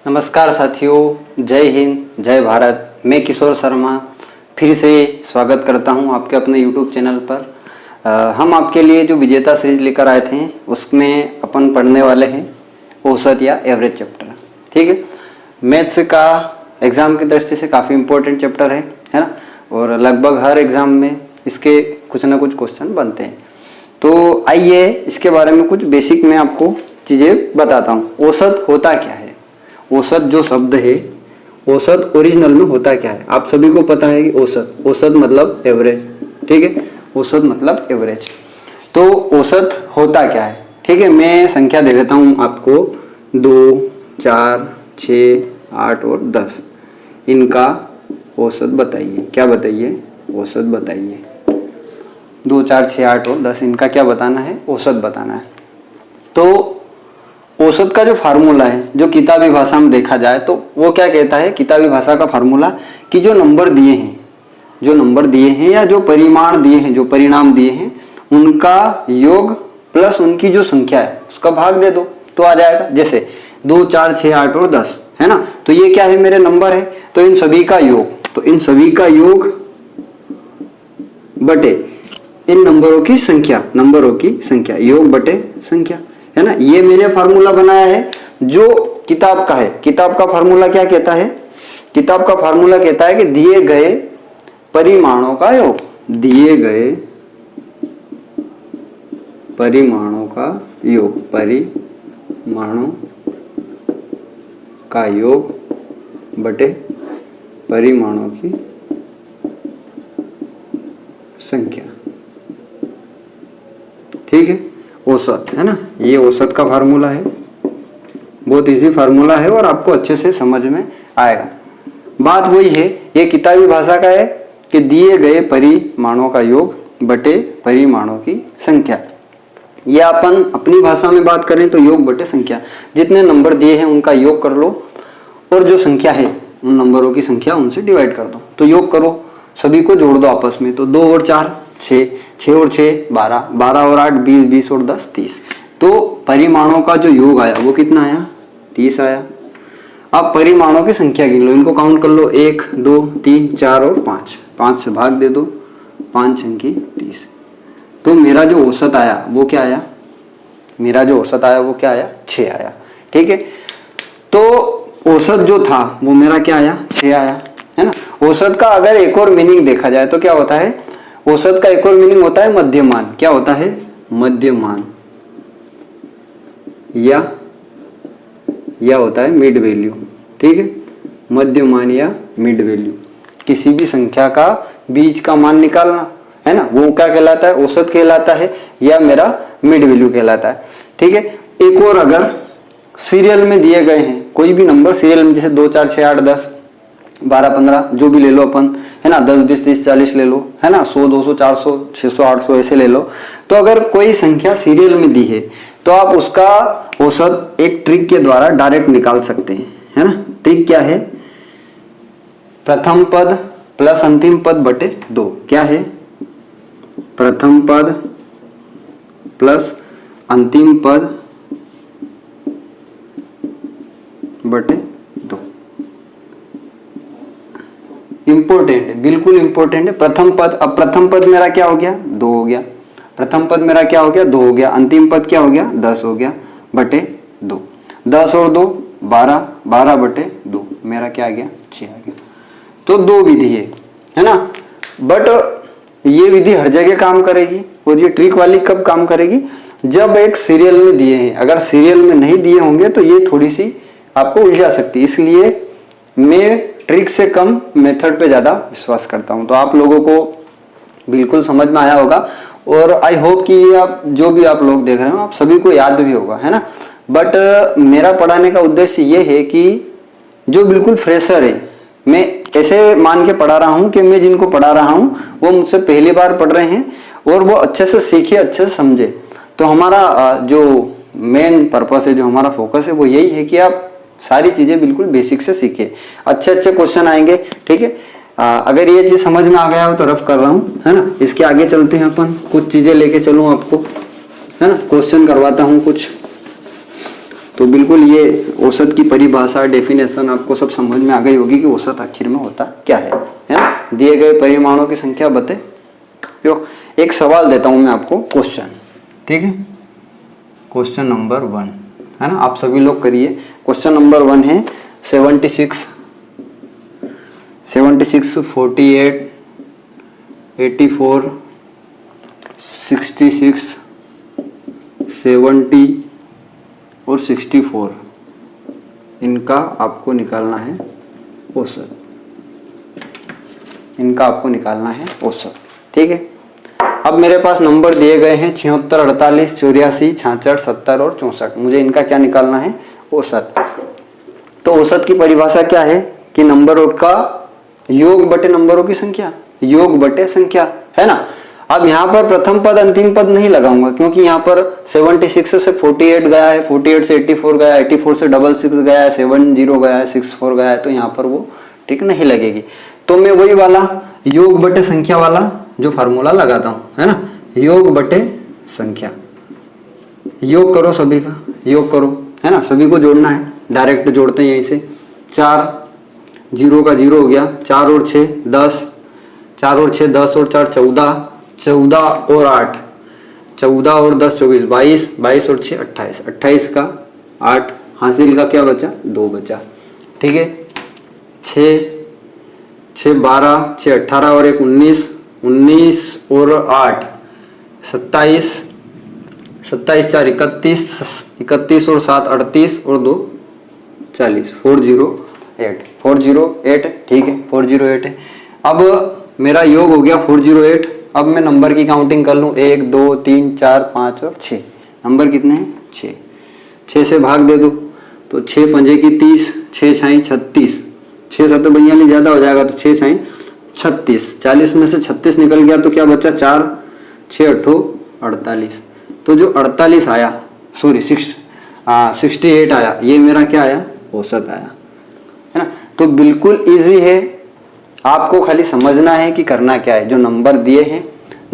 नमस्कार साथियों, जय हिंद, जय भारत। मैं किशोर शर्मा फिर से स्वागत करता हूं आपके अपने YouTube चैनल पर। हम आपके लिए जो विजेता सीरीज लेकर आए थे उसमें अपन पढ़ने वाले हैं औसत या एवरेज चैप्टर। ठीक है, मैथ्स का एग्ज़ाम की दृष्टि से काफ़ी इम्पोर्टेंट चैप्टर है ना, और लगभग हर एग्ज़ाम में इसके कुछ ना कुछ क्वेश्चन बनते हैं। तो आइए इसके बारे में कुछ बेसिक मैं आपको चीज़ें बताता हूँ। औसत होता क्या है? औसत जो शब्द है, औसत ओरिजिनल में होता क्या है? आप सभी को पता है कि औसत मतलब एवरेज। ठीक है, औसत मतलब एवरेज। तो औसत होता क्या है? ठीक है, मैं संख्या दे देता हूँ आपको 2, 4, 6, 8 और 10। इनका औसत बताइए। क्या बताइए? औसत बताइए। 2, 4, 6, 8 और 10 इनका क्या बताना है? औसत बताना है। तो औसत का जो फार्मूला है, जो किताबी भाषा में देखा जाए तो वो क्या कहता है? किताबी भाषा का फार्मूला कि जो नंबर दिए हैं या जो परिमाण दिए हैं, जो परिणाम दिए हैं, उनका योग प्लस उनकी जो संख्या है उसका भाग दे दो तो आ जाएगा। जैसे 2, 4, 6, 8 और 10 है ना, तो ये क्या है? मेरे नंबर है। तो इन सभी का योग बटे इन नंबरों की संख्या, योग बटे संख्या, है ना। ये मैंने फार्मूला बनाया है जो किताब का है। किताब का फार्मूला क्या कहता है? किताब का फार्मूला कहता है कि दिए गए परिमाणों का योग, परिमाणों का योग बटे परिमाणों की संख्या। ठीक है, औसत है ना, ये औसत का फार्मूला है। बहुत इजी फार्मूला है और आपको अच्छे से समझ में आएगा। बात वही है, ये किताबी भाषा का है कि दिए गए परिमाणों का योग बटे परिमाणों की संख्या। ये अपन अपनी भाषा में बात करें तो योग बटे संख्या। जितने नंबर दिए हैं उनका योग कर लो और जो संख्या है उन नंबरों की संख्या उनसे डिवाइड कर दो। तो योग करो, सभी को जोड़ दो आपस में। तो 2 और 4 6, 6 और 6 12, 12 और 8 20, 20 और 10 30। तो परिमाणों का जो योग आया वो कितना आया? 30 आया। अब परिमाणों की संख्या गिन लो, इनको काउंट कर लो। 1, 2, 3, 4 और 5। 5 से भाग दे दो, 5 अंकी 30। तो मेरा जो औसत आया वो क्या आया? 6 आया। ठीक है, तो औसत जो था वो मेरा क्या आया? 6 आया, है ना। औसत का अगर एक और मीनिंग देखा जाए तो क्या होता है? औसत का एक और मीनिंग होता है मध्यमान। क्या होता है? मध्यमान, या होता है मिड वैल्यू। ठीक है, मध्यमान या मिड वैल्यू। किसी भी संख्या का बीच का मान निकालना, है ना, वो क्या कहलाता है? औसत कहलाता है, या मेरा मिड वैल्यू कहलाता है। ठीक है, एक और अगर सीरियल में दिए गए हैं कोई भी नंबर सीरियल में, जैसे 2, 4, 6, 8, 10, 12, 15 जो भी ले लो अपन, है ना, 10, 20, 30, 40 ले लो, है ना, 100, 200, 400, 600, 800 ऐसे ले लो। तो अगर कोई संख्या सीरियल में दी है तो आप उसका औसत एक ट्रिक के द्वारा डायरेक्ट निकाल सकते हैं, है ना। ट्रिक क्या है? प्रथम पद प्लस अंतिम पद बटे 2। क्या है? प्रथम पद प्लस अंतिम पद बटे 2। इंपॉर्टेंट है, बिल्कुल इंपॉर्टेंट है। प्रथम पद, अब प्रथम पद मेरा क्या हो गया? 2 हो गया। प्रथम पद मेरा क्या हो गया? 2 हो गया। अंतिम पद क्या हो गया? 10 हो गया बटे 2। 10 और 2 12, 12 बटे 2 मेरा क्या आ गया? 6 आ गया। तो 2 विधि है ना, बट ये विधि हर जगह काम करेगी। और ये ट्रिक वाली कब काम करेगी? जब एक सीरियल में दिए हैं। अगर सीरियल में नहीं दिए होंगे तो ये थोड़ी सी आपको उलझा सकती है। इसलिए मैं ट्रिक से कम मेथड पे ज्यादा विश्वास करता हूं। तो आप लोगों को बिल्कुल समझ में आया होगा और आई होप कि ये आप जो भी आप लोग देख रहे हो आप सभी को याद भी होगा, है ना। बट मेरा पढ़ाने का उद्देश्य ये है कि जो बिल्कुल फ्रेशर है, मैं ऐसे मान के पढ़ा रहा हूं कि मैं जिनको पढ़ा रहा हूं वो मुझसे पहली बार पढ़ रहे हैं और वो अच्छे से सीखे, अच्छे से समझे। तो हमारा जो मेन पर्पस है, जो हमारा फोकस है वो यही है कि आप सारी चीजें बिल्कुल बेसिक से सीखे। अच्छे अच्छे क्वेश्चन आएंगे। ठीक है, अगर ये चीज समझ में आ गया हो तो रफ कर रहा हूँ, है ना। इसके आगे चलते हैं अपन, कुछ चीजें लेके चलूं आपको, है ना, क्वेश्चन करवाता हूँ कुछ। तो बिल्कुल ये औसत की परिभाषा, डेफिनेशन आपको सब समझ में आ गई होगी कि औसत आखिर में होता क्या है ना। दिए गए परिमाणों की संख्या बते। तो एक सवाल देता हूं मैं आपको, क्वेश्चन, ठीक है। क्वेश्चन नंबर 1 है ना, आप सभी लोग करिए। क्वेश्चन नंबर 1 है 76, 48, 84, 66, 70 और 64, इनका आपको निकालना है औसत। इनका आपको निकालना है औसत, ठीक है। अब मेरे पास नंबर दिए गए हैं 76, 48, 84, 66, 70 और 64। मुझे इनका क्या निकालना है? औसत। तो औसत की परिभाषा क्या है कि नंबरों का योग बटे नंबरों की संख्या, योग बटे संख्या, है ना। अब यहाँ पर प्रथम पद अंतिम पद नहीं लगाऊंगा, क्योंकि यहाँ पर 76 से 48 गया है, 48 से 84 गया है, 84 से 66 गया है, 70 गया है, 64 गया है, तो यहाँ पर वो ठीक नहीं लगेगी। तो मैं वही वाला योग बटे संख्या वाला जो फार्मूला लगाता हूँ, है ना, योग बटे संख्या। योग करो सभी का, योग करो, है ना, सभी को जोड़ना है। डायरेक्ट जोड़ते हैं यहीं से। 4, 0 का 0 हो गया, 4 और 6 10, 4 और 6 10 और 4 14, 14 और 8 14 और 10 24, 22, 22 और 6 28, 28 का 8, हासिल का क्या बचा? 2 बचा, ठीक है। 6 12, 6 18 और 1 19, 19 और 8 27, 27 4 31, 31 और 7 38 और 2 40, 408, ठीक है, 408 है। अब मेरा योग हो गया 408। अब मैं नंबर की काउंटिंग कर लूँ, 1 2 3 4 5 और 6। नंबर कितने हैं? 6। 6 से भाग दे दो तो 6 पंजे की 30, 6 छाई 36, 6 7 42 ज़्यादा हो जाएगा, तो 6 छाई 36, 40 में से 36 निकल गया तो क्या बचा? 4, 6 8 48। तो जो 48 आया, सॉरी 68 आया, ये मेरा क्या आया? औसत आया, है ना। तो बिल्कुल इजी है, आपको खाली समझना है कि करना क्या है। जो नंबर दिए हैं,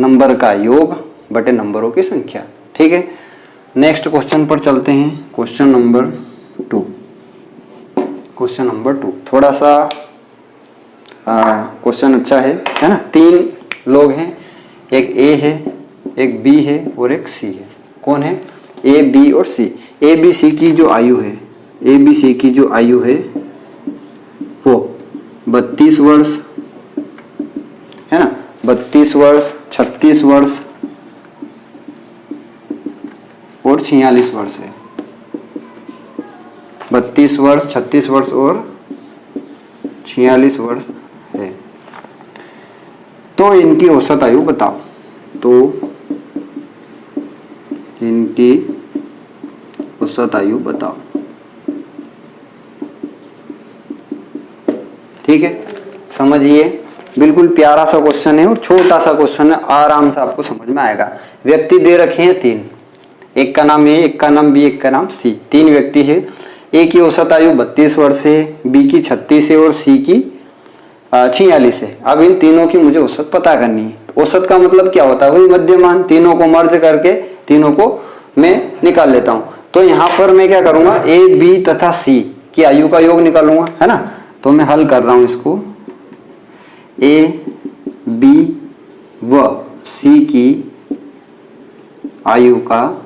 नंबर का योग बटे नंबरों की संख्या, ठीक है। नेक्स्ट क्वेश्चन पर चलते हैं। Question number 2। क्वेश्चन नंबर 2 थोड़ा सा क्वेश्चन अच्छा है ना। 3 लोग हैं, एक ए है, एक बी है और एक सी है। कौन है? ए, बी और सी। ए बी सी की जो आयु है, ए बी सी की जो आयु है वो 32 वर्ष, है ना, 32 वर्ष, 36 वर्ष और 46 वर्ष है। 32 वर्ष, 36 वर्ष और 46 वर्ष है। तो इनकी औसत आयु बताओ। तो इनकी औसत आयु बताओ, ठीक है। समझिए, बिल्कुल प्यारा सा क्वेश्चन है और छोटा सा क्वेश्चन है, आराम से आपको समझ में आएगा। व्यक्ति दे रखे हैं 3, एक का नाम ए, एक का नाम बी, एक का नाम सी। 3 व्यक्ति है। ए की औसत आयु 32 वर्ष है, बी की 36 है और सी की 46 है। अब इन तीनों की मुझे औसत पता करनी है। औसत का मतलब क्या होता है? वही मध्यमान, तीनों को मर्ज करके तीनों को मैं निकाल लेता हूं। तो यहाँ पर मैं क्या करूंगा? ए, बी तथा सी की आयु का योग निकालूंगा, है ना। तो मैं हल कर रहा हूं इसको। ए, बी व सी की आयु का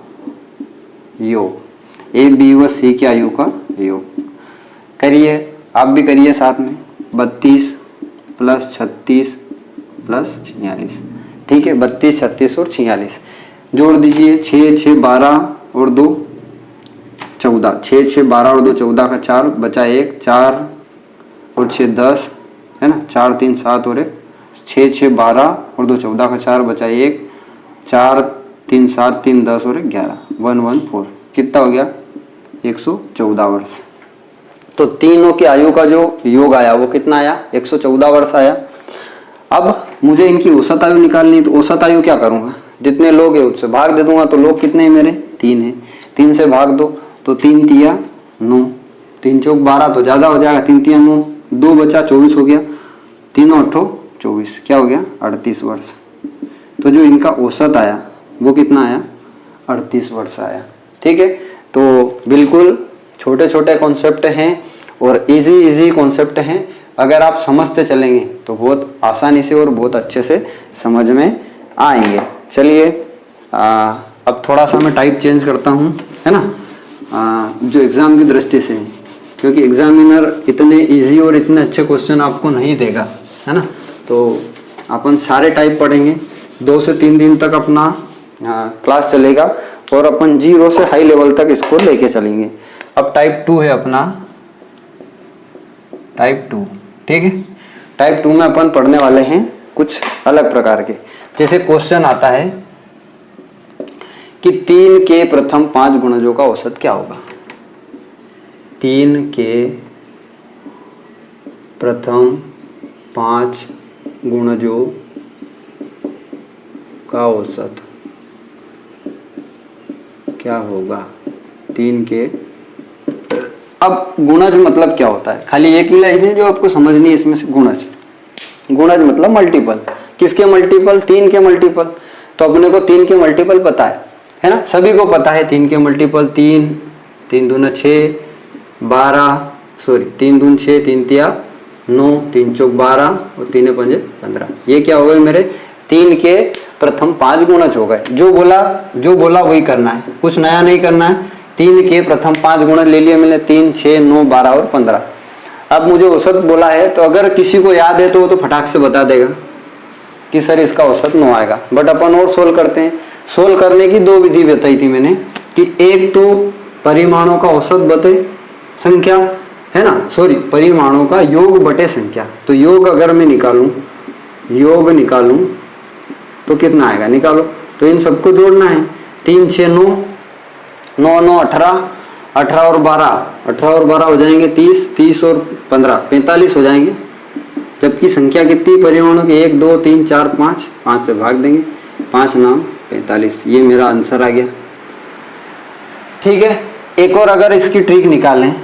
योग, ए, बी व सी की आयु का योग करिए, आप भी करिए साथ में। 32 प्लस 36 प्लस 46, ठीक है। 32, 36 और 46 जोड़ दीजिए। 6 6 12 और 2 14, 6 6 12 और 2 14 का 4 बचा 1, 4 और 6 10, है ना। 4 3 7 और 1, 6 6 12 और 2 14 का 4 बचा 1, 4 3 7 3 10 और 1 11, 114। कितना हो गया? 114 वर्ष। तो तीनों की आयु का जो योग आया वो कितना आया? 114 वर्ष आया। अब मुझे इनकी औसत आयु निकालनी, तो औसत आयु क्या करूंगा? जितने लोग हैं उससे भाग दे दूंगा। तो लोग कितने हैं मेरे? 3 हैं। 3 से भाग दो तो 3 तिया 9, 3 चौक 12 तो ज्यादा हो जाएगा, 3 तिया 9, 2 बचा 24 हो गया, 3 8 24, क्या हो गया? 38 वर्ष। तो जो इनका औसत आया वो कितना आया? 38 वर्ष आया, ठीक है। तो बिल्कुल छोटे छोटे कॉन्सेप्ट हैं और इजी कॉन्सेप्ट हैं। अगर आप समझते चलेंगे तो बहुत आसानी से और बहुत अच्छे से समझ में आएंगे। चलिए अब थोड़ा सा मैं टाइप चेंज करता हूँ, है ना, जो एग्ज़ाम की दृष्टि से, क्योंकि एग्जामिनर इतने इजी और इतने अच्छे क्वेश्चन आपको नहीं देगा, है ना। तो अपन सारे टाइप पढ़ेंगे, 2 से 3 दिन तक अपना क्लास चलेगा और अपन 0 से हाई लेवल तक इसको लेके चलेंगे। अब टाइप 2 है अपना, टाइप 2, ठीक है। टाइप 2 में अपन पढ़ने वाले हैं कुछ अलग प्रकार के। जैसे क्वेश्चन आता है कि 3 के प्रथम 5 गुणजों का औसत क्या होगा। 3 के प्रथम 5 गुणजों का औसत क्या होगा। 3 के, अब गुणज मतलब क्या होता है, खाली एक ही लाइन है जो आपको समझनी है इसमें से। गुणज मतलब मल्टीपल। किसके मल्टीपल? 3 के मल्टीपल। तो अपने को 3 के मल्टीपल पता है ना, सभी को पता है 3 के मल्टीपल। 3 दूना 6, 12, सॉरी 3 दून 6, 3 तिया 9, 3 चौक 12 और 3 पंजे 15। ये क्या हो गए मेरे 3 के प्रथम 5 गुणज हो गए। जो बोला वही करना है, कुछ नया नहीं करना है। 3 के प्रथम 5 गुणज ले लिए मैंने, 3, 6, 9, 12 और 15। अब मुझे औसत बोला है, तो अगर किसी को याद है तो वो तो फटाक से बता देगा कि सर इसका औसत 9 आएगा। बट अपन और सोल्व करते हैं। सोल्व करने की 2 विधि बताई थी मैंने कि एक तो परिमाणों का औसत बटे संख्या, है ना, सॉरी परिमाणों का योग बटे संख्या। तो योग अगर मैं निकालूं तो कितना आएगा, निकालो। तो इन सबको जोड़ना है। 3, 6, 9, 9, 9, 18, 18 और 12 हो जाएंगे 30, 30 और 15 45 हो जाएंगे। जबकि संख्या कितनी परिमाणों की, 1, 2, 3, 4, 5 से भाग देंगे, 5 9 45। ये मेरा आंसर आ गया, ठीक है। एक और अगर इसकी ट्रिक निकालें,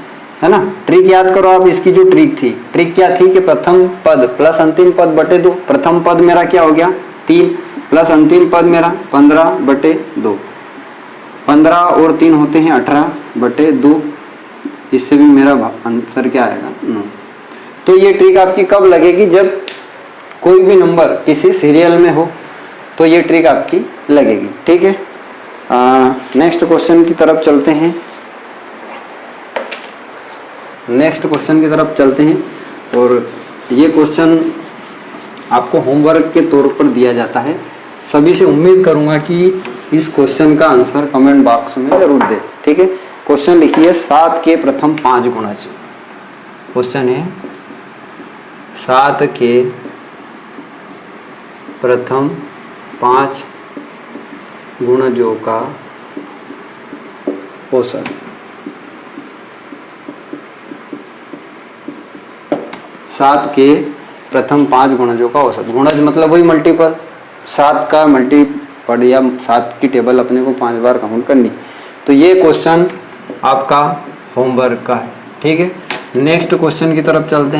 है ना, ट्रिक याद करो आप। इसकी जो ट्रिक थी, ट्रिक क्या थी कि प्रथम पद प्लस अंतिम पद बटे 2। प्रथम पद मेरा क्या हो गया 3 प्लस अंतिम पद मेरा 15 बटे 2। 15 और 3 होते हैं 18 बटे 2। इससे भी मेरा आंसर क्या आएगा 9। तो ये ट्रिक आपकी कब लगेगी, जब कोई भी नंबर किसी सीरियल में हो, तो ये ट्रिक आपकी लगेगी, ठीक है। नेक्स्ट क्वेश्चन की तरफ चलते हैं। और ये क्वेश्चन आपको होमवर्क के तौर पर दिया जाता है। सभी से उम्मीद करूंगा कि इस क्वेश्चन का आंसर कमेंट बॉक्स में जरूर दे, ठीक है। क्वेश्चन लिखिए 7 के प्रथम 5 गुणज। क्वेश्चन है 7 के प्रथम 5 गुणजों का औसत। 7 के प्रथम 5 गुणजों का औसत। गुणज मतलब वही मल्टीपल, 7 का मल्टीपल या 7 की टेबल अपने को 5 बार काउंट करनी। तो ये क्वेश्चन आपका होमवर्क का है, ठीक है। नेक्स्ट क्वेश्चन की तरफ चलते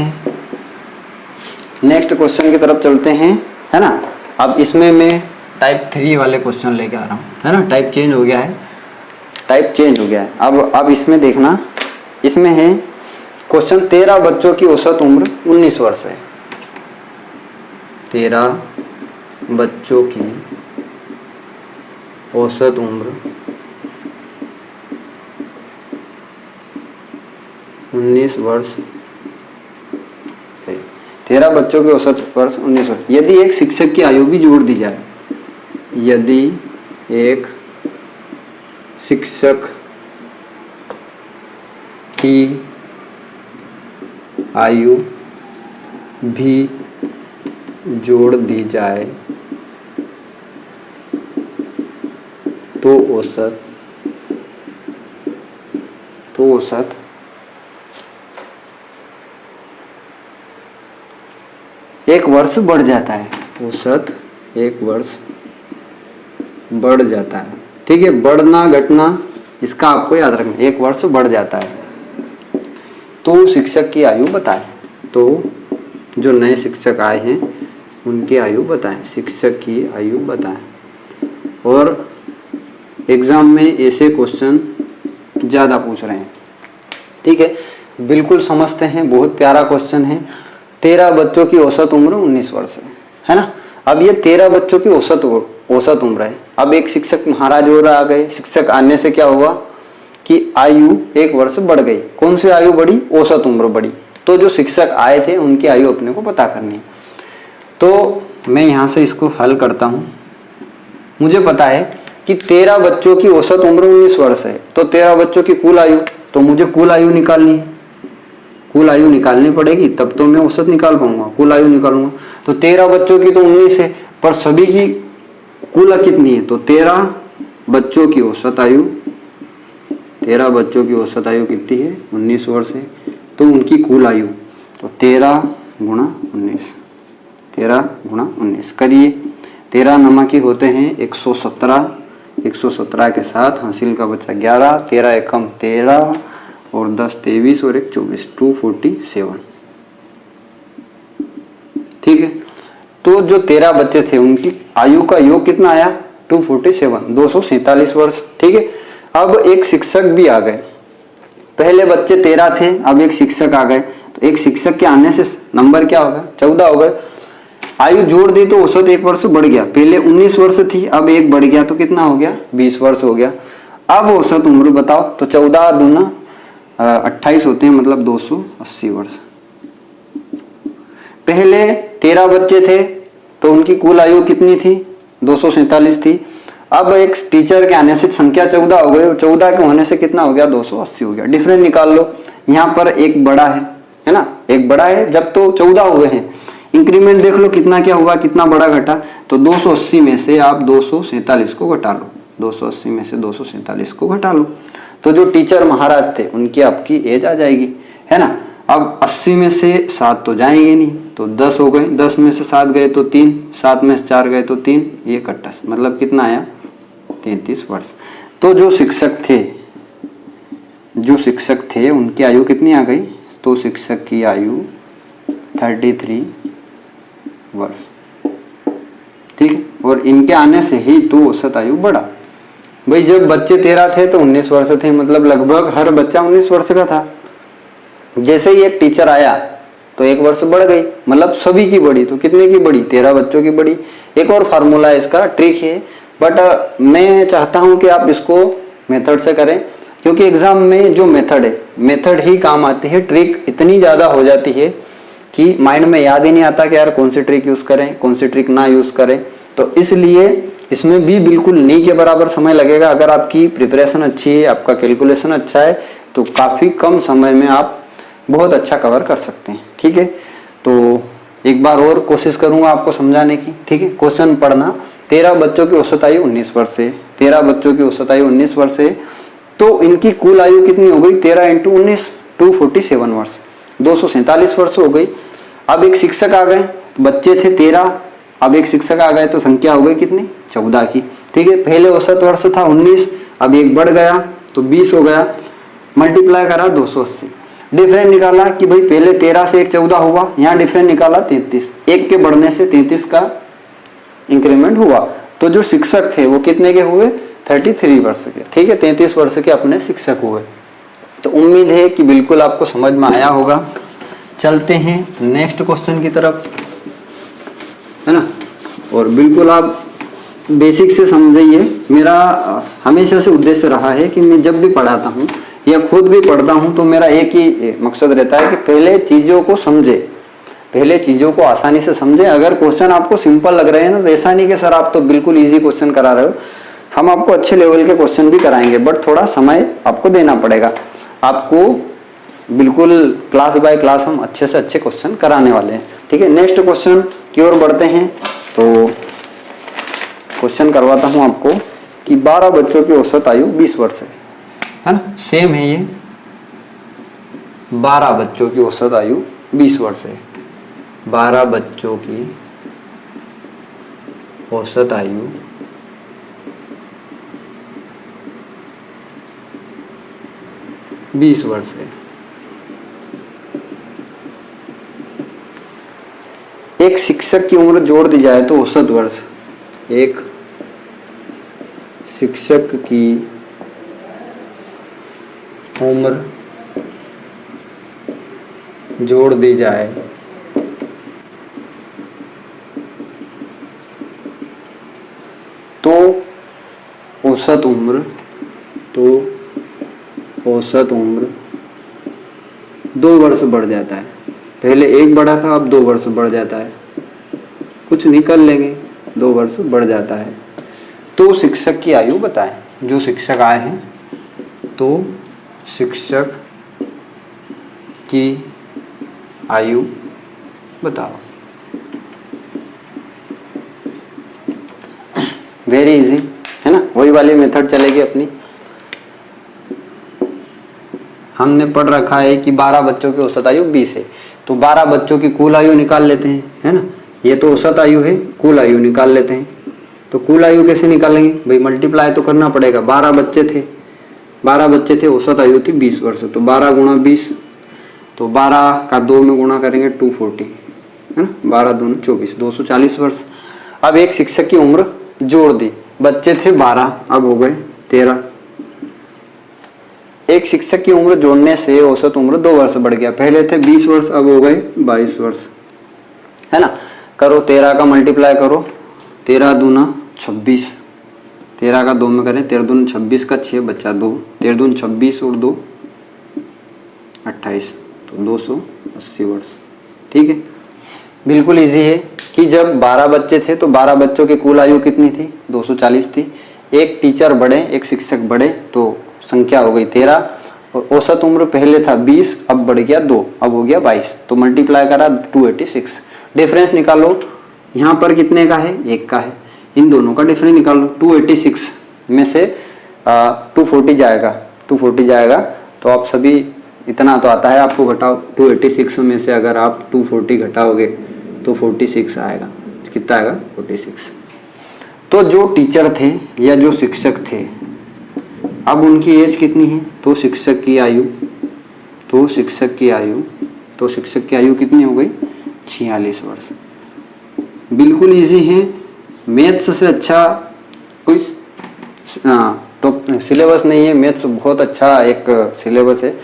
हैं, है ना। अब इसमें मैं टाइप 3 वाले क्वेश्चन लेके आ रहा हूँ, है ना। टाइप चेंज हो गया है। अब इसमें देखना, इसमें है क्वेश्चन 13 बच्चों की औसत उम्र 19 वर्ष है। 13 बच्चों की औसत उम्र 19 वर्ष है। 13 बच्चों की औसत वर्ष 19 वर्ष। यदि एक शिक्षक की आयु भी जोड़ दी जाए, यदि एक शिक्षक की आयु भी जोड़ दी जाए तो औसत 1 वर्ष बढ़ जाता है। औसत 1 वर्ष बढ़ जाता है, ठीक है। बढ़ना घटना इसका आपको याद रखना, 1 वर्ष बढ़ जाता है। तो शिक्षक की आयु बताएं। तो जो नए शिक्षक आए हैं उनकी आयु बताएं, शिक्षक की आयु बताएं। और एग्जाम में ऐसे क्वेश्चन ज़्यादा पूछ रहे हैं, ठीक है, बिल्कुल समझते हैं, बहुत प्यारा क्वेश्चन है। 13 बच्चों की औसत उम्र 19 वर्ष है ना। अब ये 13 बच्चों की औसत उम्र है। अब एक शिक्षक महाराज और आ गए, शिक्षक आने से क्या हुआ कि आयु 1 वर्ष बढ़ गई। कौन सी आयु बढ़ी? औसत उम्र बढ़ी। तो जो शिक्षक आए थे उनकी आयु अपने को पता करनी है। तो मैं यहाँ से इसको हल करता हूँ। मुझे पता है कि 13 बच्चों की औसत उम्र 19 वर्ष है, तो 13 बच्चों की कुल आयु, तो मुझे कुल आयु निकालनी है। कुल आयु निकालनी पड़ेगी, तब तो मैं औसत निकाल पाऊंगा। कुल आयु निकालूंगा तो 13 बच्चों की तो 19 है, पर सभी की कुल कितनी है? तो 13 बच्चों की औसत आयु, 13 बच्चों की औसत आयु कितनी है? 19 वर्ष है। तो उनकी कुल आयु तो 13 गुणा 19, 13 गुणा 19 करिए। 13 नमकी होते हैं 117, 117 के साथ हासिल का बचा 11, 13 एकम 13 और 10 23 और 1 24, 247। ठीक है, तो जो 13 बच्चे थे उनकी आयु का योग कितना आया? 247, 247 वर्ष। ठीक है, अब एक शिक्षक भी आ गए। पहले बच्चे 13 थे, अब एक शिक्षक आ गए, तो एक शिक्षक के आने से नंबर क्या होगा? 14 हो गए। आयु जोड़ दी तो औसत 1 वर्ष बढ़ गया। पहले 19 वर्ष थी, अब 1 बढ़ गया तो कितना हो गया? 20 वर्ष हो गया। अब औसत उम्र बताओ, तो 14 दूना 28 होते हैं, मतलब 280 वर्ष। पहले 13 बच्चे थे तो उनकी कुल आयु कितनी थी? 247 थी। अब एक टीचर के आने से संख्या 14 हो गई, 14 के होने से कितना हो गया? 280 हो गया। डिफरेंस निकाल लो। यहाँ पर एक बड़ा है ना, एक बड़ा है, जब तो 14 हुए हैं। इंक्रीमेंट देख लो कितना क्या हुआ, कितना बड़ा घटा। तो 280 में से आप 247 को घटा लो, 280 में से 247 को घटा लो, तो जो टीचर महाराज थे उनकी आपकी एज आ जाएगी, है ना। अब 80 में से 7 तो जाएंगे नहीं, तो 10 हो गए। 10 में से 7 गए तो 3, 7 में से 4 गए तो 3, ये कट्टा, मतलब कितना आया? 33 वर्ष। तो जो शिक्षक थे उनकी आयु कितनी आ गई? तो शिक्षक की आयु 33 वर्ष। ठीक है, और इनके आने से ही तो औसत आयु बढ़ा। भाई जब बच्चे 13 थे तो 19 वर्ष थे, मतलब लगभग हर बच्चा 19 वर्ष का था। जैसे ही एक टीचर आया तो 1 वर्ष बढ़ गई, मतलब सभी की बढ़ी। तो कितने की बढ़ी? 13 बच्चों की बढ़ी। एक और फार्मूला है इसका, ट्रिक है, बट मैं चाहता हूं कि आप इसको मेथड से करें, क्योंकि एग्जाम में जो मेथड ही काम आती है। ट्रिक इतनी ज्यादा हो जाती है कि माइंड में याद ही नहीं आता कि यार कौन सी ट्रिक यूज करें, कौन सी ट्रिक ना यूज करें। तो इसलिए इसमें भी बिल्कुल नहीं के बराबर समय लगेगा। अगर आपकी प्रिपरेशन अच्छी है, आपका कैलकुलेशन अच्छा है, तो काफी कम समय में आप बहुत अच्छा कवर कर सकते हैं। ठीक है, तो एक बार और कोशिश करूंगा आपको समझाने की। ठीक है, क्वेश्चन पढ़ना। 13 बच्चों की औसत आयु 19 वर्ष है, 13 बच्चों की औसत आयु 19 वर्ष है, तो इनकी कुल आयु कितनी हो गई? 13 × 19, 247 वर्ष, 247 वर्ष हो गई। अब एक शिक्षक आ गए, बच्चे थे 13, अब एक शिक्षक आ गए तो संख्या हो गई कितनी? 14 की। ठीक है, पहले औसत वर्ष था 19, अब 1 बढ़ गया तो 20 हो गया, मल्टीप्लाई करा 280। डिफरेंस निकाला कि भाई पहले 13 से 1 14 हुआ, यहाँ डिफरेंस निकाला 33, 1 के बढ़ने से 33 का इंक्रीमेंट हुआ। तो जो शिक्षक थे वो कितने के हुए? 33 वर्ष के। ठीक है, 33 वर्ष के अपने शिक्षक हुए। तो उम्मीद है कि बिल्कुल आपको समझ में आया होगा। चलते हैं नेक्स्ट क्वेश्चन की तरफ, है ना। और बिल्कुल आप बेसिक से समझिए। मेरा हमेशा से उद्देश्य रहा है कि मैं जब भी पढ़ाता हूँ या खुद भी पढ़ता हूँ तो मेरा एक ही मकसद रहता है कि पहले चीज़ों को समझे, पहले चीज़ों को आसानी से समझे। अगर क्वेश्चन आपको सिंपल लग रहे हैं ना, तो ऐसा नहीं कि सर आप तो बिल्कुल ईजी क्वेश्चन करा रहे हो। हम आपको अच्छे लेवल के क्वेश्चन भी कराएंगे, बट थोड़ा समय आपको देना पड़ेगा। आपको बिल्कुल क्लास बाय क्लास हम अच्छे से अच्छे क्वेश्चन कराने वाले हैं। ठीक है, नेक्स्ट क्वेश्चन की ओर बढ़ते हैं। तो क्वेश्चन करवाता हूं आपको कि 12 बच्चों की औसत आयु 20 वर्ष है ना। सेम है ये, 12 बच्चों की औसत आयु 20 वर्ष है। 12 बच्चों की औसत आयु 20 वर्ष है। एक शिक्षक की उम्र जोड़ दी जाए तो औसत वर्ष, एक शिक्षक की उम्र जोड़ दी जाए तो औसत उम्र 2 वर्ष बढ़ जाता है। पहले 1 बढ़ा था, अब 2 वर्ष बढ़ जाता है। कुछ निकल लेंगे, 2 वर्ष बढ़ जाता है। तो शिक्षक की आयु बताएं। जो शिक्षक आए हैं, तो शिक्षक की आयु बताओ। वेरी इजी है ना, वही वाली मेथड चलेगी अपनी। हमने पढ़ रखा है कि 12 बच्चों की औसत आयु 20 है, तो 12 बच्चों की कुल आयु निकाल लेते हैं, है ना। ये तो औसत आयु है, कुल आयु निकाल लेते हैं। तो कुल आयु कैसे निकालेंगे भाई, मल्टीप्लाई तो करना पड़ेगा। 12 बच्चे थे, औसत आयु थी 20 वर्ष, तो 12 गुणा 20, तो 12 का 2 में गुणा करेंगे 240, है ना। 12 दूनी 24, 240 वर्ष। अब एक शिक्षक की उम्र जोड़ दी, बच्चे थे 12, अब हो गए 13। एक शिक्षक की उम्र जोड़ने से औसत उम्र 2 वर्ष बढ़ गया। पहले थे 20 वर्ष, अब हो गए 22 वर्ष, है ना। करो 13 का मल्टीप्लाई करो, 13 दूना 26, 13 का 2 में करें, 13 दूना 26 का 6 बचा 2, 13 दूना 26 और 2 28, तो 280 वर्ष। ठीक है, बिल्कुल इजी है कि जब 12 बच्चे थे तो 12 बच्चों की कुल आयु कितनी थी, 240 थी। एक टीचर बढ़े, एक शिक्षक बढ़े, तो संख्या हो गई 13, और औसत उम्र पहले था 20, अब बढ़ गया 2, अब हो गया 22, तो मल्टीप्लाई करा 286। डिफरेंस निकालो, यहाँ पर कितने का है, 1 का है। इन दोनों का डिफरेंस निकालो, 286 में से 240 जाएगा, तो आप सभी इतना तो आता है आपको, घटाओ। 286 में से अगर आप 240 घटाओगे तो 46 आएगा। कितना आएगा, 46। तो जो टीचर थे या जो शिक्षक थे, अब उनकी एज कितनी है, तो शिक्षक की आयु कितनी हो गई, 46 वर्ष। बिल्कुल इजी है, मैथ्स से अच्छा कोई तो सिलेबस नहीं है। मैथ्स बहुत अच्छा एक सिलेबस है।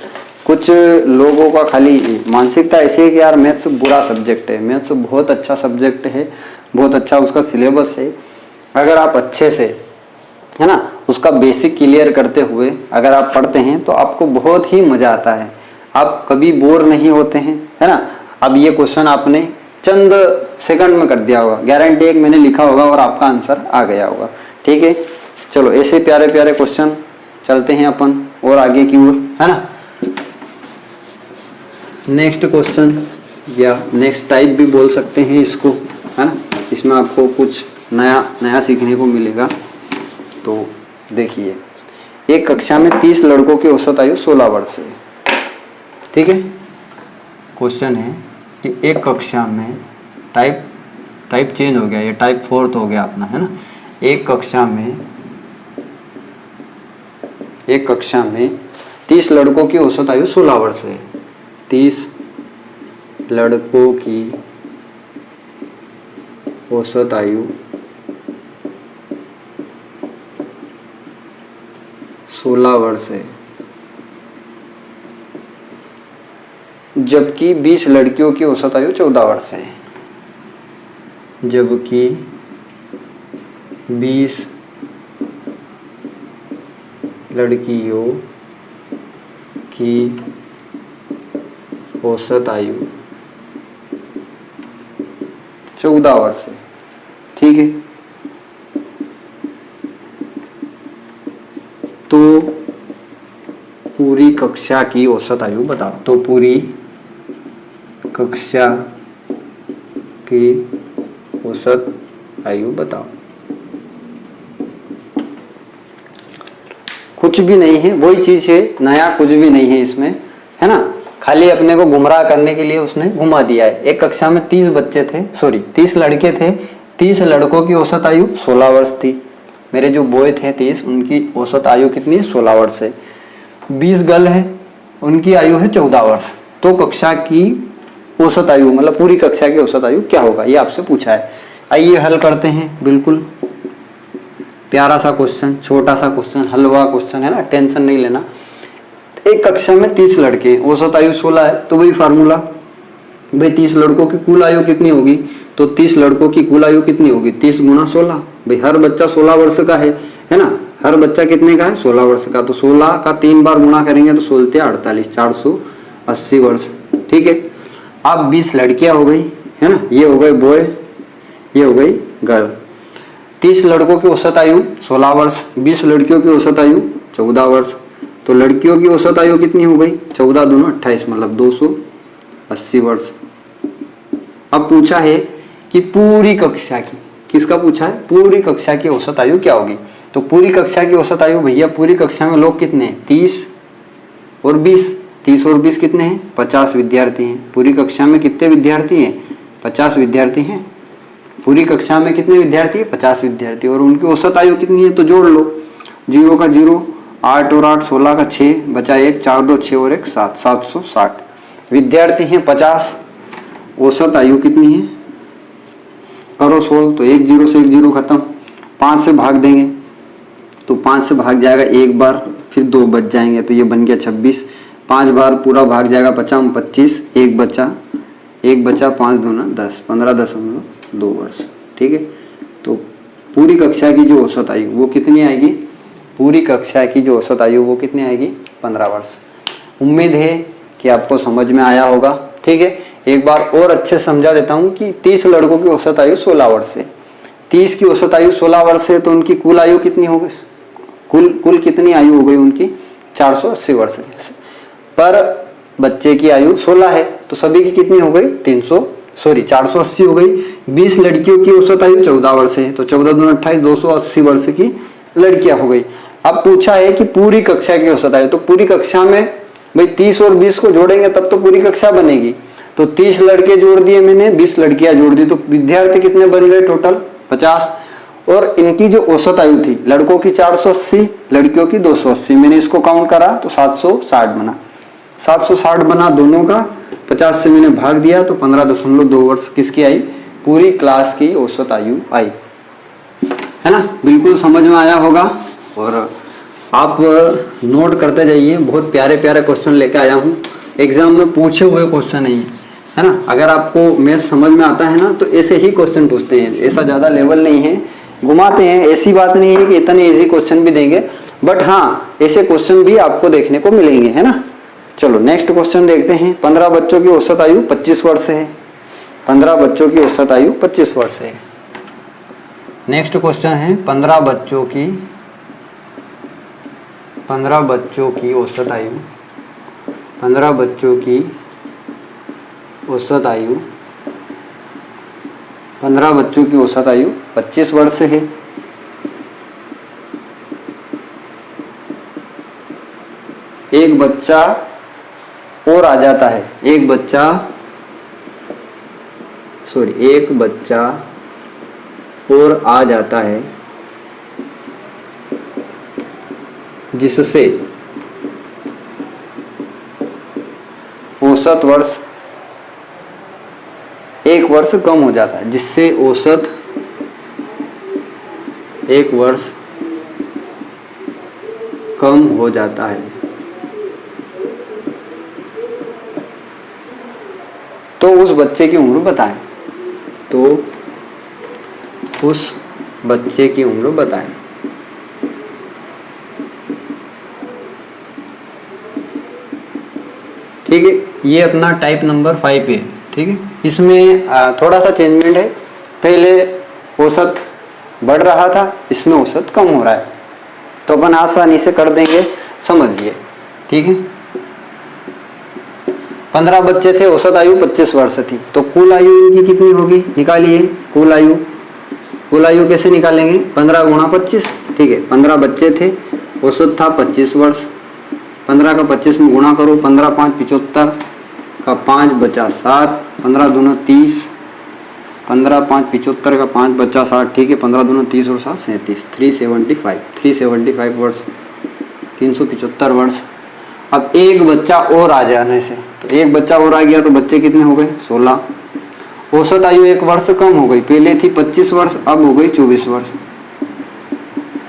कुछ लोगों का खाली मानसिकता ऐसी है कि यार मैथ्स बुरा सब्जेक्ट है। मैथ्स बहुत अच्छा सब्जेक्ट है, बहुत अच्छा उसका सिलेबस है। अगर आप अच्छे से, है ना, उसका बेसिक क्लियर करते हुए अगर आप पढ़ते हैं तो आपको बहुत ही मजा आता है, आप कभी बोर नहीं होते हैं, है ना। अब ये क्वेश्चन आपने चंद सेकंड में कर दिया होगा, गारंटी एक मैंने लिखा होगा और आपका आंसर आ गया होगा। ठीक है, चलो ऐसे प्यारे प्यारे क्वेश्चन चलते हैं अपन और आगे की ओर, है ना। नेक्स्ट क्वेश्चन या नेक्स्ट टाइप भी बोल सकते हैं इसको, है ना। इसमें आपको कुछ नया सीखने को मिलेगा। तो देखिए, एक कक्षा में 30 लड़कों की औसत आयु 16 वर्ष है। ठीक है, क्वेश्चन है कि एक कक्षा में टाइप चेंज हो गया, ये टाइप 4 हो गया अपना, है ना। एक कक्षा में 30 लड़कों की औसत आयु 16 वर्ष है। 30 लड़कों की औसत आयु 16 वर्ष है, जबकि 20 लड़कियों की औसत आयु 14 वर्ष है। जबकि 20 लड़कियों की औसत आयु 14 वर्ष है। ठीक है, तो पूरी कक्षा की औसत आयु बताओ। तो पूरी कक्षा की औसत आयु बताओ। कुछ भी नहीं है, वही चीज है, नया कुछ भी नहीं है इसमें, है ना। खाली अपने को गुमराह करने के लिए उसने घुमा दिया है। एक कक्षा में 30 लड़के थे, 30 लड़कों की औसत आयु 16 वर्ष थी। मेरे जो बॉय थे 30, उनकी औसत आयु कितनी है, 16 वर्ष है। 20 गर्ल है, उनकी आयु है 14 वर्ष। तो कक्षा की औसत आयु, मतलब पूरी कक्षा की औसत आयु क्या होगा, ये आपसे पूछा है। आइए हल करते हैं। बिल्कुल प्यारा सा क्वेश्चन, छोटा सा क्वेश्चन, हलवा क्वेश्चन है ना, टेंशन नहीं लेना। एक कक्षा में 30 लड़के, औसत आयु 16 है, तो वही फार्मूला भाई 30 लड़कों की कुल आयु कितनी होगी, तो 30 लड़कों की कुल आयु कितनी होगी, 30 गुना 16। भाई हर बच्चा 16 वर्ष का है ना, हर बच्चा कितने का है, 16 वर्ष का। तो 16 का 3 बार गुना करेंगे तो 16 48, 480 वर्ष। ठीक है। अब 20 लड़कियां हो गई है ना, ये हो गए बॉय, ये हो गई गर्ल। 30 लड़कों की औसत आयु 16 वर्ष, 20 लड़कियों की औसत आयु 14 वर्ष। तो लड़कियों की औसत आयु कितनी हो गई, 14 दूना 28, मतलब 280 वर्ष। अब पूछा है कि पूरी कक्षा की, किसका पूछा है, पूरी कक्षा की औसत आयु क्या होगी। तो पूरी कक्षा की औसत आयु, भैया पूरी कक्षा में लोग कितने हैं, 30 और 20, 30 और 20 कितने हैं, 50 विद्यार्थी हैं। पूरी कक्षा में कितने विद्यार्थी हैं, 50 विद्यार्थी हैं। पूरी कक्षा में कितने विद्यार्थी हैं, 50 विद्यार्थी, और उनकी औसत आयु कितनी है, तो जोड़ लो, 0 का 0, 8 और 8 16 का 6, बचा 1, 4 2 6 और 1 7, 760 विद्यार्थी हैं 50। औसत आयु कितनी है, करो सोल्व। तो 1 0 से 1 0 खत्म, 5 से भाग देंगे तो 5 से भाग जाएगा एक बार, फिर 2 बच जाएंगे तो ये बन गया 26। 5 बार पूरा भाग जाएगा 50 25, एक बचा 5 दूना 10, 15.2 वर्ष। ठीक है। तो पूरी कक्षा की जो औसत आयु वो कितनी आएगी, पूरी कक्षा की जो औसत आयु वो कितनी आएगी, 15 वर्ष। उम्मीद है कि आपको समझ में आया होगा। ठीक है। एक बार और अच्छे समझा देता हूँ कि 30 लड़कों की औसत आयु 16 वर्ष है, 30 की औसत आयु 16 वर्ष है, तो उनकी कुल आयु कितनी हो गई, कुल कितनी आयु हो गई उनकी, 480 वर्ष है। पर बच्चे की आयु 16 है तो सभी की कितनी हो गई, 480 हो गई। 20 लड़कियों की औसत आयु 14 वर्ष है, तो 14 दूना 28, 280 वर्ष की लड़कियां हो गई। अब पूछा है कि पूरी कक्षा की औसत आयु, तो पूरी कक्षा में भाई 30 और 20 को जोड़ेंगे तब तो पूरी कक्षा बनेगी। तो 30 लड़के जोड़ दिए मैंने, 20 लड़कियां जोड़ दी, तो विद्यार्थी कितने बन गए टोटल, 50। और इनकी जो औसत आयु थी, लड़कों की 480, लड़कियों की 280, मैंने इसको काउंट करा तो 760 बना, 760 बना दोनों का। 50 से मैंने भाग दिया तो 15.2 वर्ष किसकी आई, पूरी क्लास की औसत आयु आई, है ना। बिल्कुल समझ में आया होगा। और आप नोट करते जाइए, बहुत प्यारे प्यारे क्वेश्चन लेके आया हूँ, एग्जाम में पूछे हुए क्वेश्चन नहीं है ना। अगर आपको मैथ समझ में आता है ना तो ऐसे ही क्वेश्चन पूछते हैं, ऐसा ज़्यादा लेवल नहीं है, घुमाते हैं। ऐसी बात नहीं है कि इतने इजी क्वेश्चन भी देंगे, बट हाँ ऐसे क्वेश्चन भी आपको देखने को मिलेंगे, है ना। चलो नेक्स्ट क्वेश्चन देखते हैं। 15 बच्चों की औसत आयु 25 वर्ष है, 15 बच्चों की औसत आयु 25 वर्ष है। नेक्स्ट क्वेश्चन है 15 बच्चों की औसत आयु, 15 बच्चों की औसत आयु, 15 बच्चों की औसत आयु 25 वर्ष है। एक बच्चा और आ जाता है, एक बच्चा और आ जाता है जिससे औसत वर्ष 1 वर्ष कम हो जाता है, जिससे औसत 1 वर्ष कम हो जाता है। तो उस बच्चे की उम्र बताएं, तो उस बच्चे की उम्र बताएं। ठीक है। ये अपना टाइप नंबर 5 है। ठीक है। इसमें थोड़ा सा चेंजमेंट है, पहले औसत बढ़ रहा था, इसमें औसत कम हो रहा है, तो अपन आसानी से कर देंगे, समझिए। ठीक है। 15 बच्चे थे, औसत आयु 25 वर्ष थी, तो कुल आयु इनकी कितनी होगी, निकालिए कुल आयु कैसे निकालेंगे, 15 गुणा 25। ठीक है। 15 बच्चे थे, औसत था 25 वर्ष, 15 का 25 में गुणा करो, 15 5 75 का 5 बचा 7, 15 दूना 30, 15 5 75 का 5 बचा 60। ठीक है। 15 दूना 30 और 7 37, 375 वर्ष, 375 वर्ष। अब एक बच्चा और आ जाने से, तो एक बच्चा और आ गया तो बच्चे कितने हो गए, 16। औसत आयु 1 वर्ष कम हो गई, पहले थी 25 वर्ष, अब हो गई 24 वर्ष।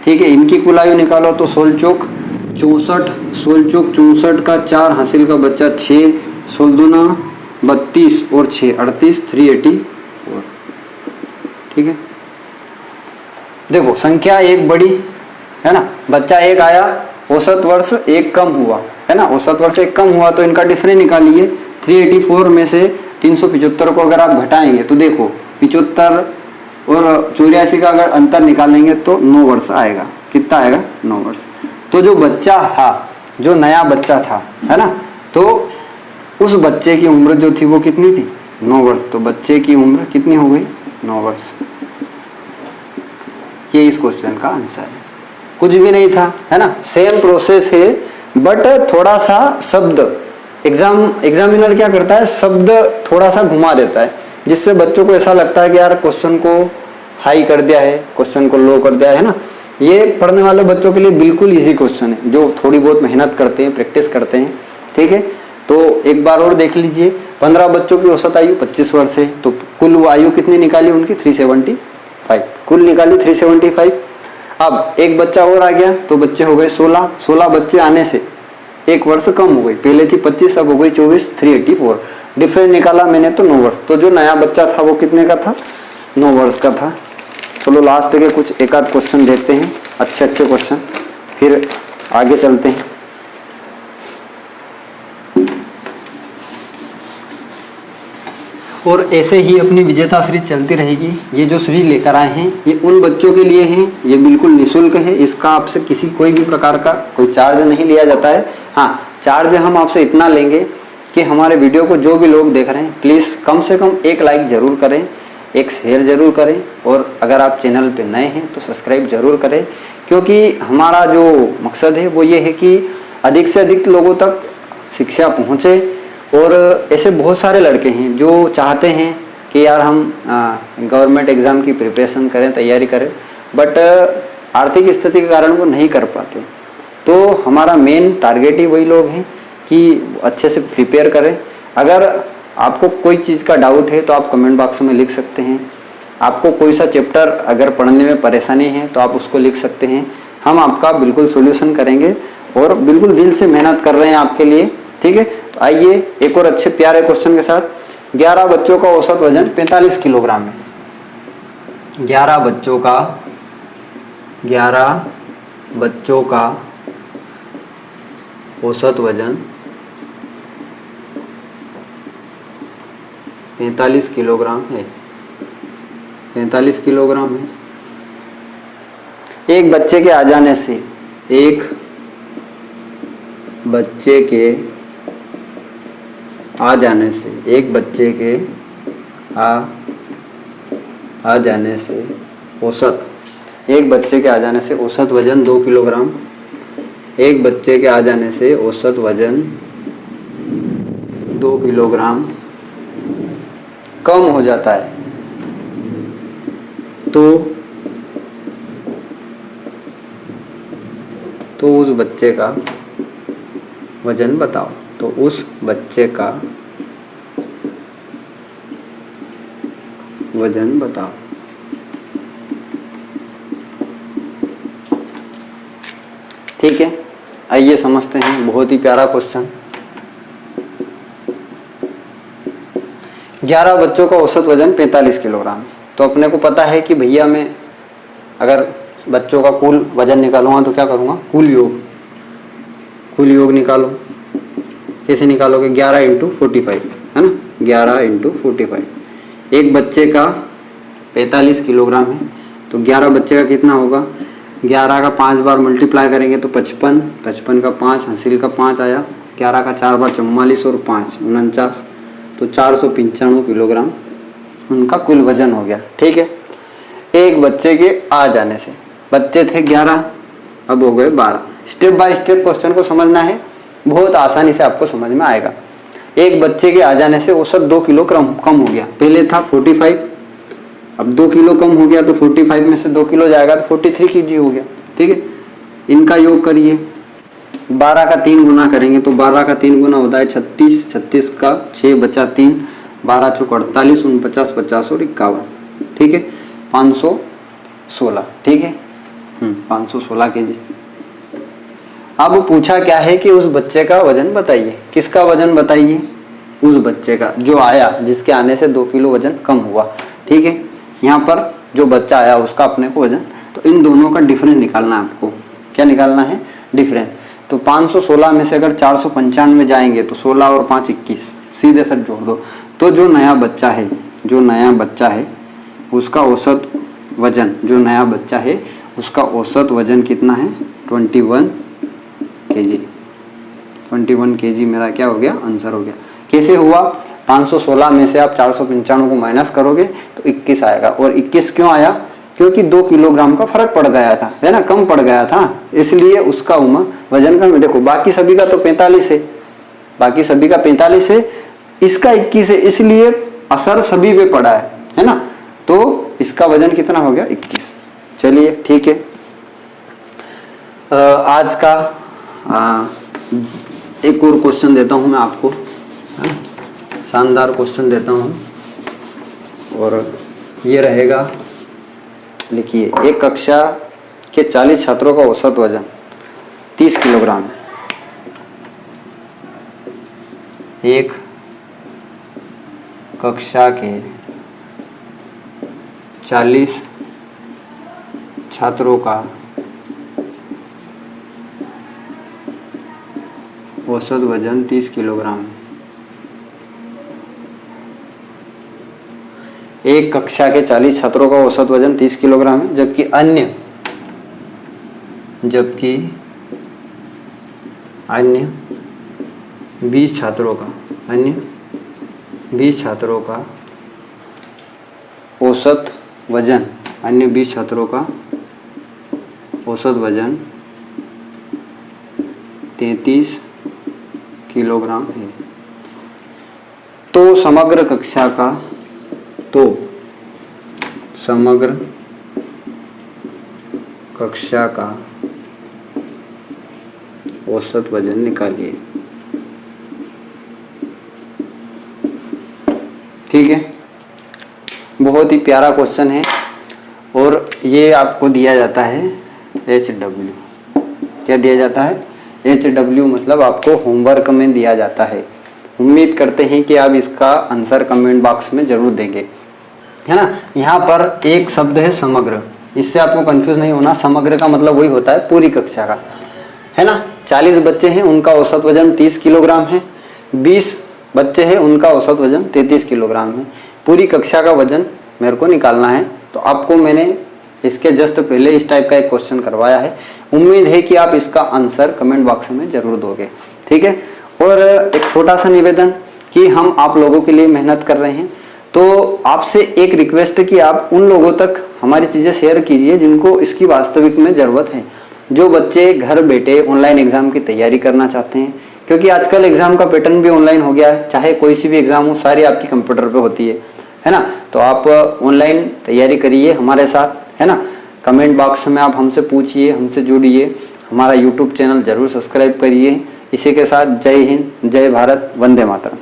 ठीक है। इनकी कुल आयु निकालो तो 16 चौक 64, 64 का 4 हासिल का बच्चा 6, 16 दूना 32 और 6 38, 384। ठीक है, देखो संख्या एक बड़ी है ना, बच्चा एक आया, औसत वर्ष एक कम हुआ है ना, औसत वर्ष एक कम हुआ तो इनका डिफरेंस निकालिए। 384 में से 375 को अगर आप घटाएंगे तो देखो 75 और 84 का अगर अंतर निकालेंगे तो 9 वर्ष आएगा। कितना आएगा? 9 वर्ष। तो जो बच्चा था, जो नया बच्चा था है ना, तो उस बच्चे की उम्र जो थी वो कितनी थी? 9 वर्ष। तो बच्चे की उम्र कितनी हो गई? 9 वर्ष। ये इस क्वेश्चन का आंसर है। कुछ भी नहीं था है ना, सेम प्रोसेस है, बट थोड़ा सा शब्द एग्जामिनर क्या करता है, शब्द थोड़ा सा घुमा देता है, जिससे बच्चों को ऐसा लगता है कि यार क्वेश्चन को हाई कर दिया है, क्वेश्चन को लो कर दिया है ना। ये पढ़ने वाले बच्चों के लिए बिल्कुल इजी क्वेश्चन है, जो थोड़ी बहुत मेहनत करते हैं, प्रैक्टिस करते हैं। ठीक है, तो एक बार और देख लीजिए। 15 बच्चों की औसत आयु 25 वर्ष है, तो कुल आयु कितनी निकाली उनकी? 375। कुल निकाली 375। अब एक बच्चा और आ गया तो बच्चे हो गए 16। 16 बच्चे आने से एक वर्ष कम हो गई, पहले थी 25 अब हो गई 24, 384। डिफरेंस निकाला मैंने तो 9 वर्ष। तो जो नया बच्चा था वो कितने का था? 9 वर्ष का था। चलो लास्ट के कुछ एक आध क्वेश्चन देखते हैं, अच्छे अच्छे क्वेश्चन, फिर आगे चलते हैं। और ऐसे ही अपनी विजेता सीरीज चलती रहेगी। ये जो सीरीज लेकर आए हैं ये उन बच्चों के लिए हैं, ये बिल्कुल निःशुल्क है, इसका आपसे किसी कोई भी प्रकार का कोई चार्ज नहीं लिया जाता है। हाँ, चार्ज हम आपसे इतना लेंगे कि हमारे वीडियो को जो भी लोग देख रहे हैं प्लीज़ कम से कम एक लाइक ज़रूर करें, एक शेयर ज़रूर करें, और अगर आप चैनल पर नए हैं तो सब्सक्राइब ज़रूर करें, क्योंकि हमारा जो मकसद है वो ये है कि अधिक से अधिक लोगों तक शिक्षा पहुँचे। और ऐसे बहुत सारे लड़के हैं जो चाहते हैं कि यार हम गवर्नमेंट एग्ज़ाम की प्रिपरेशन करें, तैयारी करें, बट आर्थिक स्थिति के कारण वो नहीं कर पाते। तो हमारा मेन टारगेट ही वही लोग हैं कि अच्छे से प्रिपेयर करें। अगर आपको कोई चीज़ का डाउट है तो आप कमेंट बॉक्स में लिख सकते हैं। आपको कोई सा चैप्टर अगर पढ़ने में परेशानी है तो आप उसको लिख सकते हैं, हम आपका बिल्कुल सोल्यूशन करेंगे और बिल्कुल दिल से मेहनत कर रहे हैं आपके लिए। ठीक है, तो आइए एक और अच्छे प्यारे क्वेश्चन के साथ। 11 बच्चों का औसत वजन 45 किलोग्राम है। 11 बच्चों का औसत वजन 45 किलोग्राम है। 45 किलोग्राम है। एक बच्चे के आ जाने से, एक बच्चे के आ जाने से, एक बच्चे के आ जाने से औसत, एक बच्चे के आ जाने से औसत वजन 2 किलोग्राम, एक बच्चे के आ जाने से औसत वजन 2 किलोग्राम कम हो जाता है, तो उस बच्चे का वजन बताओ। तो उस बच्चे का वजन बताओ। ठीक है, आइए समझते हैं। बहुत ही प्यारा क्वेश्चन। 11 बच्चों का औसत वजन 45 किलोग्राम है। तो अपने को पता है कि भैया मैं अगर बच्चों का कुल वजन निकालूंगा तो क्या करूँगा? कुल योग निकालो। कैसे निकालोगे? 11 × 45 है ना, 11 × 45। एक बच्चे का 45 किलोग्राम है, तो 11 बच्चे का कितना होगा? 11 का 5 बार मल्टीप्लाई करेंगे तो 55, 55 का 5, हासिल का 5 आया, 11 का 4 बार 44 और 5 49, तो 495 किलोग्राम उनका कुल वजन हो गया। ठीक है, एक बच्चे के आ जाने से, बच्चे थे 11 अब हो गए 12। स्टेप बाय स्टेप क्वेश्चन को समझना है, बहुत आसानी से आपको समझ में आएगा। एक बच्चे के आ जाने से औसत 2 किलो कम हो गया। पहले था 45, अब 2 किलो कम हो गया, तो 45 में से 2 किलो जाएगा तो 43 kg हो गया। ठीक है, इनका योग करिए। 12 का 3 गुना करेंगे तो 12 का 3 गुना होता है 36, 36 का 6 बचा 3, 12 चौक 48, 49, 50 और 51। ठीक है, 516। ठीक है, 516 kg। अब पूछा क्या है कि उस बच्चे का वजन बताइए। किसका वजन बताइए? उस बच्चे का जो आया, जिसके आने से 2 किलो वजन कम हुआ। ठीक है, यहाँ पर जो बच्चा आया उसका अपने को वजन, तो इन दोनों का डिफरेंस निकालना है आपको। क्या निकालना है? डिफरेंस। तो 516 में से अगर 495 जाएंगे तो 16 और 5 21, सीधे सर जोड़ दो। तो जो नया बच्चा है उसका औसत वजन, जो नया बच्चा है उसका औसत वजन कितना है? 21 kg। 21 kg मेरा क्या हो गया? आंसर हो गया। कैसे हुआ? 516 में से आप 495 को माइनस करोगे तो 21 आएगा। और 21 क्यों आया? क्योंकि 2 किलोग्राम का फर्क पड़ गया था, है ना, कम पड़ गया था, इसलिए उसका वजन कम। देखो बाकी सभी का तो 45 है, बाकी सभी का 45 है, इसका 21 है, इसलिए असर सभी पे पड़ा है ना। तो इसका वजन कितना हो गया? 21। चलिए ठीक है, आज का एक और क्वेश्चन देता हूं मैं आपको, शानदार क्वेश्चन देता हूं, और ये रहेगा, लिखिए, एक कक्षा के 40 छात्रों का औसत वजन 30 किलोग्राम है। एक कक्षा के 40 छात्रों का औसत वजन 30 किलोग्राम है। एक कक्षा के 40 छात्रों का औसत वजन 30 किलोग्राम है, जबकि अन्य 20 छात्रों का औसत वजन, अन्य 20 छात्रों का औसत वजन 33 किलोग्राम है। तो समग्र कक्षा का औसत वजन निकालिए। ठीक है, बहुत ही प्यारा क्वेश्चन है, और ये आपको दिया जाता है HW। क्या दिया जाता है? HW, मतलब आपको होमवर्क में दिया जाता है। उम्मीद करते हैं कि आप इसका आंसर कमेंट बॉक्स में जरूर देंगे, है ना। यहाँ पर एक शब्द है समग्र, इससे आपको कंफ्यूज नहीं होना। समग्र का मतलब वही होता है पूरी कक्षा का, है ना। 40 बच्चे हैं, उनका औसत वजन 30 किलोग्राम है। 20 बच्चे हैं, उनका औसत वजन 33 किलोग्राम है। पूरी कक्षा का वजन मेरे को निकालना है। तो आपको मैंने इसके जस्ट पहले इस टाइप का एक क्वेश्चन करवाया है। उम्मीद है कि आप इसका आंसर कमेंट बॉक्स में जरूर दोगे। ठीक है, और एक छोटा सा निवेदन कि हम आप लोगों के लिए मेहनत कर रहे हैं, तो आपसे एक रिक्वेस्ट है कि आप उन लोगों तक हमारी चीज़ें शेयर कीजिए जिनको इसकी वास्तविक में ज़रूरत है। जो बच्चे घर बैठे ऑनलाइन एग्जाम की तैयारी करना चाहते हैं, क्योंकि आजकल एग्जाम का पैटर्न भी ऑनलाइन हो गया है, चाहे कोई सी भी एग्जाम हो, सारी आपकी कंप्यूटर पे होती है ना। तो आप ऑनलाइन तैयारी करिए हमारे साथ, है ना। कमेंट बॉक्स में आप हमसे पूछिए, हमसे जुड़िए, हमारा यूट्यूब चैनल जरूर सब्सक्राइब करिए। इसी के साथ जय हिंद, जय भारत, वंदे मातरम।